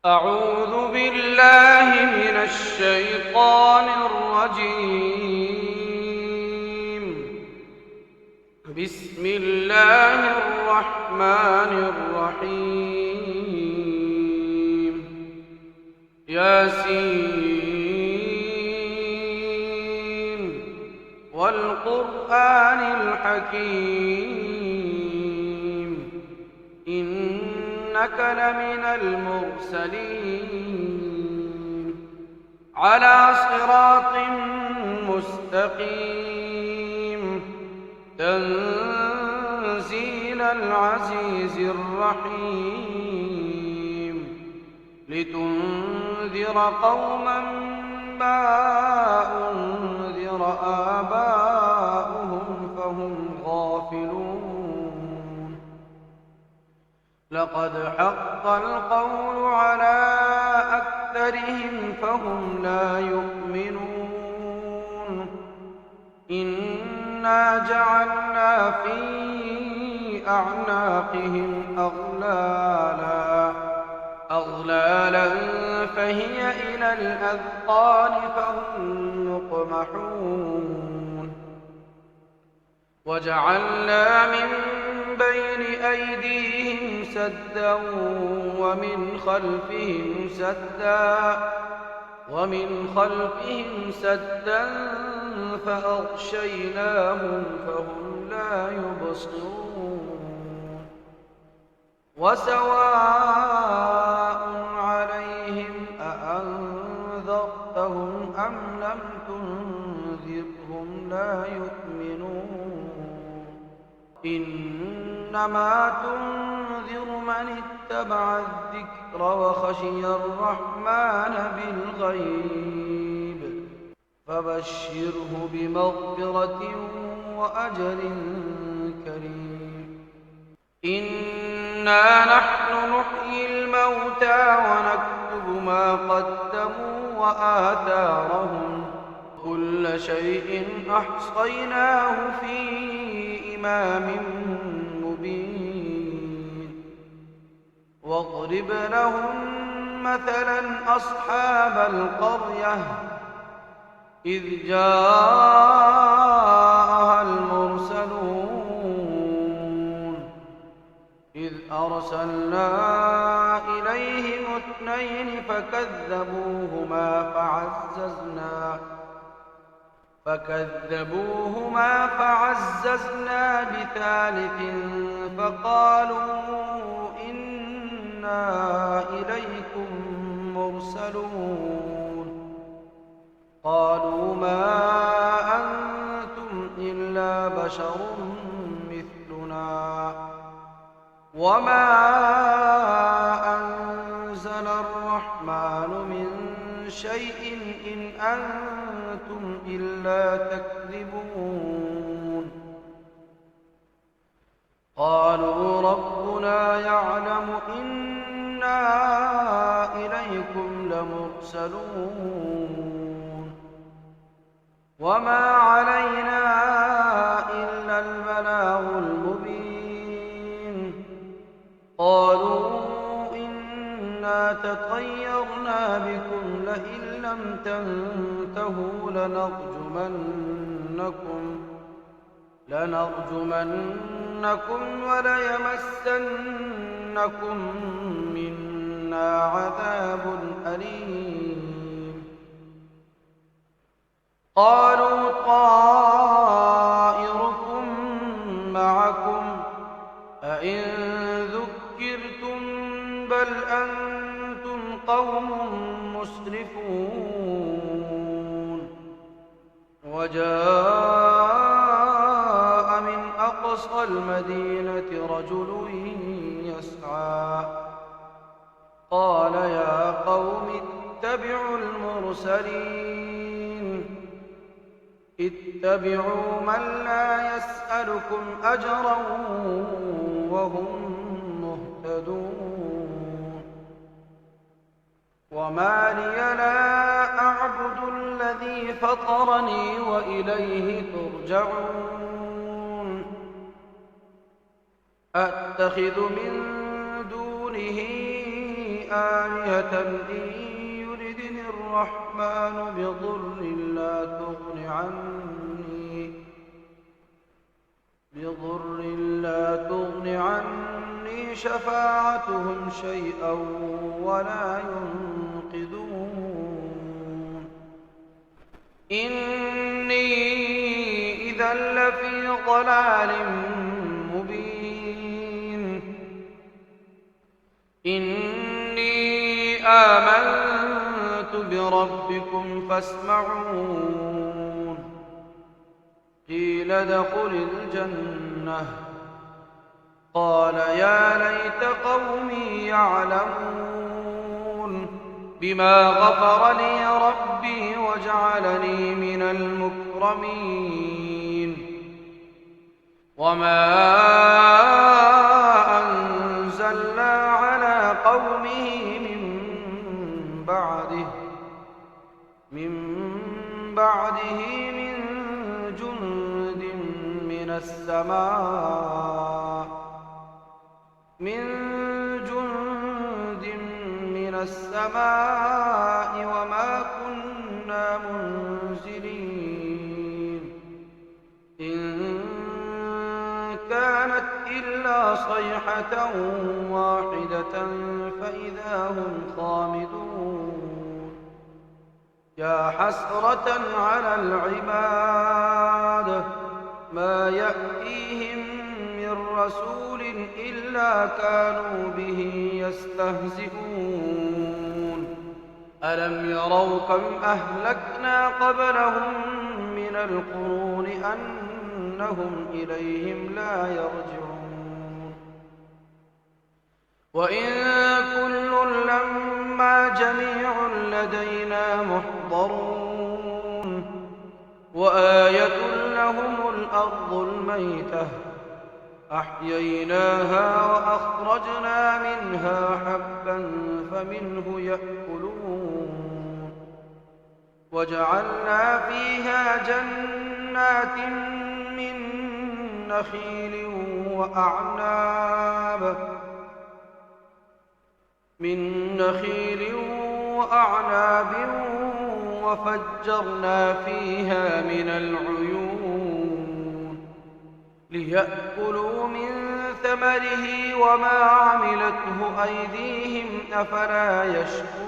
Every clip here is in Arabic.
أعوذ بالله من الشيطان الرجيم. بسم الله الرحمن الرحيم. ياسين والقرآن الحكيم إنك لمن المرسلين على صراط مستقيم تنزيل العزيز الرحيم لتنذر قوما ما أنذر آباؤهم فهم غافلون. لقد حق القول على أكثرهم فهم لا يؤمنون. إنا جعلنا في أعناقهم أغلالا فهي إلى الأذقان فهم مقمحون. وجعلنا من بين أيديهم سدا ومن خلفهم سدا فأغشيناهم فهم لا يبصرون. وسواء عليهم أأنذرتهم أم لم تنذرهم لا يؤمنون. إنما تنذر من اتبع الذكر وخشي الرحمن بالغيب فبشره بمغفرة وأجر كريم. إنا نحن نحيي الموتى ونكتب ما قدموا وآثارهم كل شيء أحصيناه في إمام مبين. واضرب لهم مثلا أصحاب القرية إذ جاءها المرسلون إذ أرسلنا إليهم اثنين فكذبوهما فعززنا بثالث فقالوا إنا إليكم مرسلون. قالوا ما أنتم إلا بشر مثلنا وما أنزل الرحمن من شيء إن أنتم إلا تكذبون. قالوا ربنا يعلم إنا إليكم لمرسلون وما علينا إلا البلاغ المبين. قالوا إنا تطيرنا بكم لئن لم تنتهوا لنرجمنكم وليمسنكم منا عذاب أليم. قالوا طائركم معكم أئن ذكرتم بل أنتم قوم مسرفون. وجاء من أقصى المدينة رجل يسعى قال يا قوم اتبعوا اتبعوا من لا يسألكم أجرا وهم مهتدون. وما لي لا أعبد الذي فطرني وإليه ترجعون. أتخذ من دونه آلهة إن يردني الرحمن بضر لا تغن عني شفاعتهم شيئا ولا ينقذون إني إذا لفي ضلال مبين إني آمنت بربكم فاسمعون قيل ادخل الجنة قال يا ليت قومي يعلمون بما غفر لي ربي وجعلني من المكرمين وما أنزلنا على قومه من بعده من جند من السماء وما كنا منزلين إن كانت إلا صيحة واحدة فإذا هم خامدون يا حسرة على العباد ما يأتيهم من رسول إلا كانوا به يستهزئون ألم يروا كم أهلكنا قبلهم من القرون أنهم إليهم لا يرجعون وإن كل لما جميع لدينا محضرون وآية لهم الأرض الميتة أحييناها وأخرجنا منها حبا فمنه يأكلون وجعلنا فيها جنات من نخيل وأعناب وفجرنا فيها من العيون ليأكلوا من ثمره وما عملته أيديهم أفلا يشكرون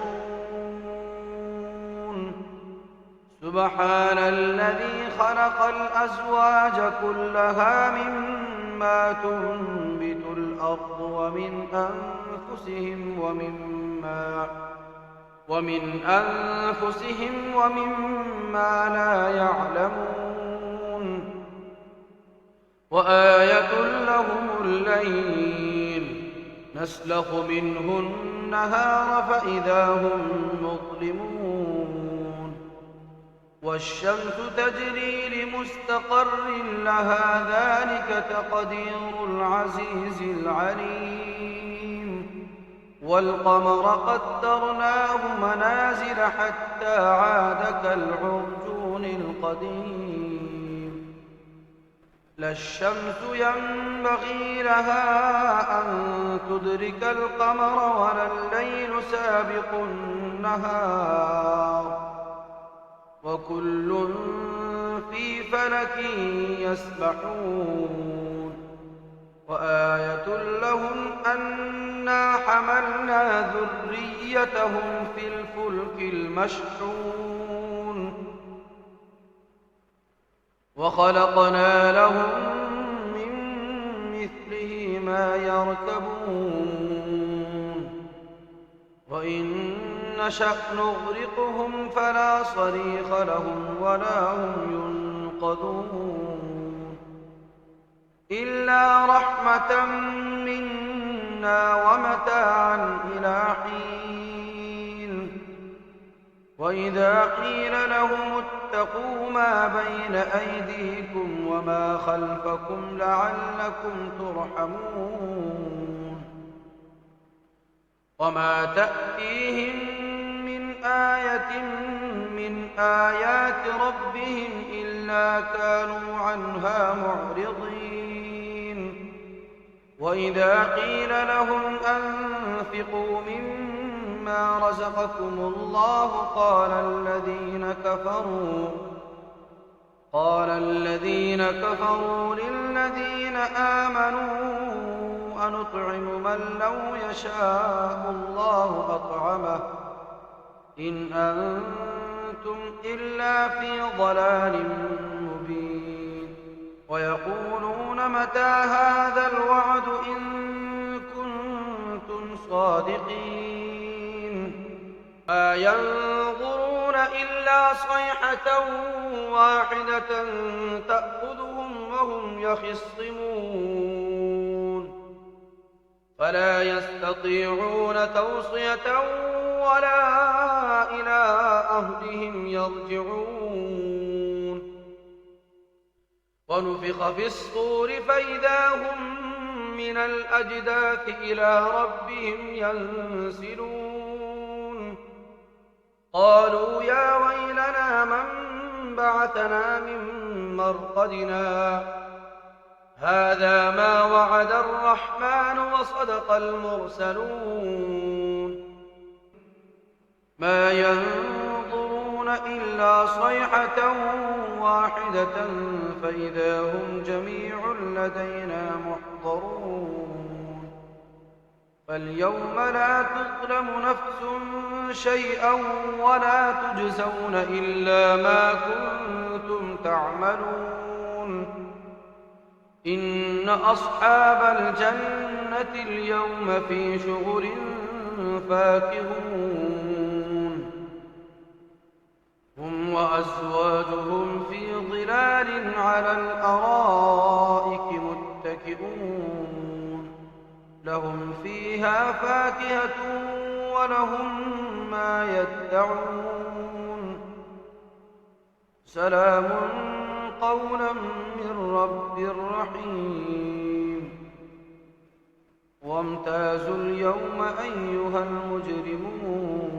سبحان الذي خلق الأزواج كلها مما تنبت الأرض ومن أنفسهم ومما لا يعلمون وآية لهم الليل نسلخ منه النهار فإذا هم مظلمون والشمس تجري لمستقر لها ذلك تقدير العزيز العليم والقمر قدرناه منازل حتى عاد كالعرجون القديم لا الشمس ينبغي لها أن تدرك القمر ولا الليل سابق النهار وكل في فلك يسبحون وآية لهم أنا حملنا ذريتهم في الفلك المشحون وخلقنا لهم من مثله ما يركبون وإن نشأ نغرقهم فلا صريخ لهم ولا هم ينقذون إلا رحمة منا ومتاعا إلى حين وإذا قيل لهم اتقوا ما بين أيديكم وما خلفكم لعلكم ترحمون وما تأتيهم من آية من آيات ربهم إلا كانوا عنها معرضين وإذا قيل لهم أنفقوا مما مما رزقكم الله قال الذين كفروا للذين آمنوا أنطعم من لو يشاء الله أطعمه إن أنتم إلا في ضلال مبين ويقولون متى هذا الوعد إن كنتم صادقين ما ينظرون إلا صيحة واحدة تأخذهم وهم يخصمون فلا يستطيعون توصية ولا إلى أهلهم يرجعون ونفخ في الصور فإذا هم من الأجداث إلى ربهم ينسلون قالوا يا ويلنا من بعثنا من مرقدنا هذا ما وعد الرحمن وصدق المرسلون ما ينظرون إلا صيحة واحدة فإذا هم جميع لدينا محضرون فاليوم لا تظلم نفس شيئا ولا تجزون إلا ما كنتم تعملون إن أصحاب الجنة اليوم في شغل فاكهون هم وأزواجهم في ظلال على الأرائك متكئون لهم فيها فاكهة ولهم ما يدعون سلام قولا من رب رحيم وامتازوا اليوم أيها المجرمون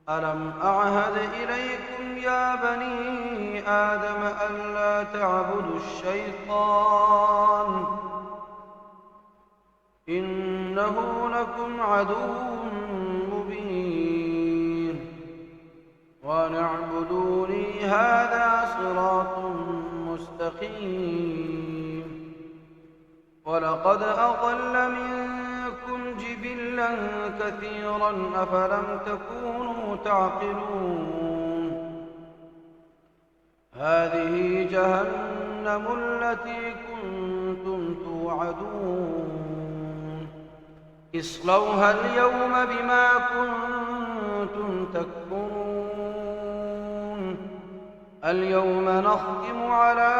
ألم أعهد إليكم يا بني آدم ألا تعبدوا الشيطان إنه لكم عدو مبين وأن اعبدوني هذا صراط مستقيم ولقد أضل منكم جبلا كثيرا أفلم تكونوا تعقلون هذه جهنم التي كنتم توعدون اصلوها اليوم بما كنتم تكفرون اليوم نختم على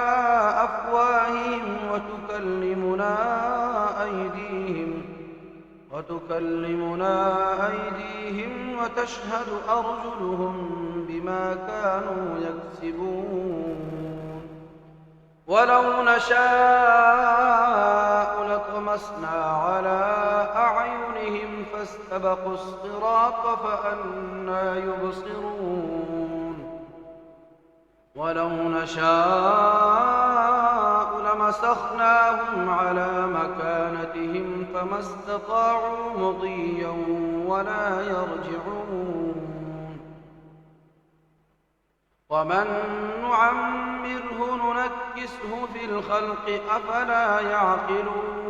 أفواههم وتكلمنا أيديهم وتشهد أرجلهم بما كانوا يكسبون ولو نشاء لطمسنا على أعينهم فاستبقوا الصراط فأنى يبصرون ولو نشاء لمسخناهم على مكانتهم فما استطاعوا مضيا ولا يرجعون ومن نعمره ننكسه في الخلق أفلا يعقلون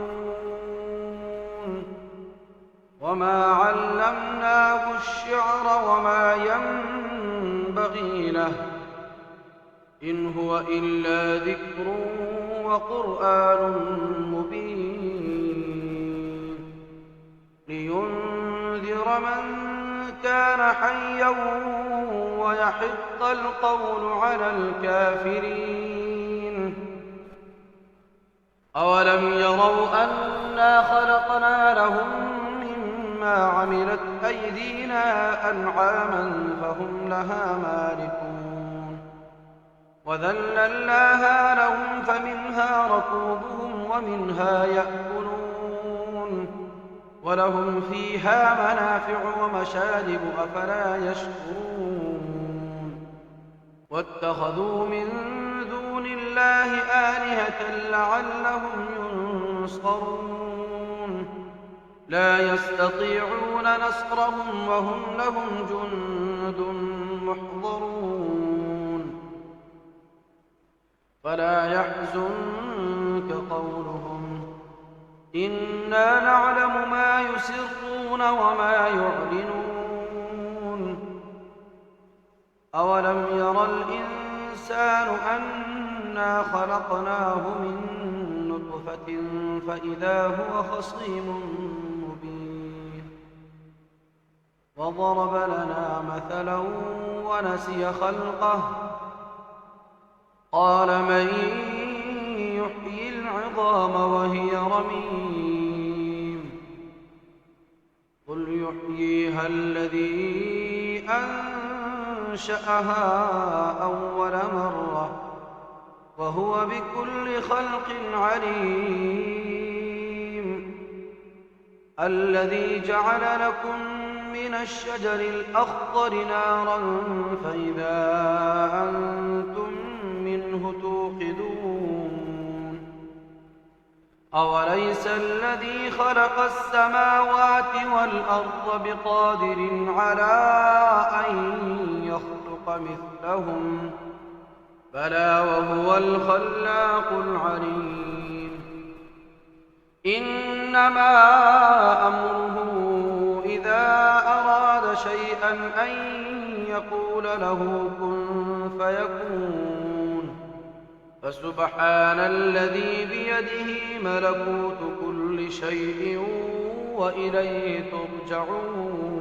وما علمناه الشعر وما ينبغي له إن هو إلا ذكر وقرآن مبين لينذر من كان حيا ويحق القول على الكافرين أولم يروا أنا خلقنا لهم مما عملت أيدينا أنعاما فهم لها مالكون وذللناها لهم فمنها ركوبهم ومنها يأكلون ولهم فيها منافع ومشارب أفلا يشكرون واتخذوا من دون الله آلهة لعلهم ينصرون لا يستطيعون نصرهم وهم لهم جند محضرون فلا يحزنك قولهم إنا نعلم ما يسرون وما يعلنون أولم ير الإنسان أنا خلقناه من نطفة فإذا هو خصيم مبين وضرب لنا مثلا ونسي خلقه قال من يحيي العظام وهي رميم قل يحييها الذي أنشأها أول مرة وهو بكل خلق عليم الذي جعل لكم من الشجر الأخضر نارا فإذا أنتم منه توقدون أوليس الذي خلق السماوات والأرض بقادر على أن يخلق مثلهم بلى وهو الخلاق العليم إنما أمره إذا أراد شيئا أن يقول له كن فيكون فسبحان الذي بيده ملكوت كل شيء وإليه ترجعون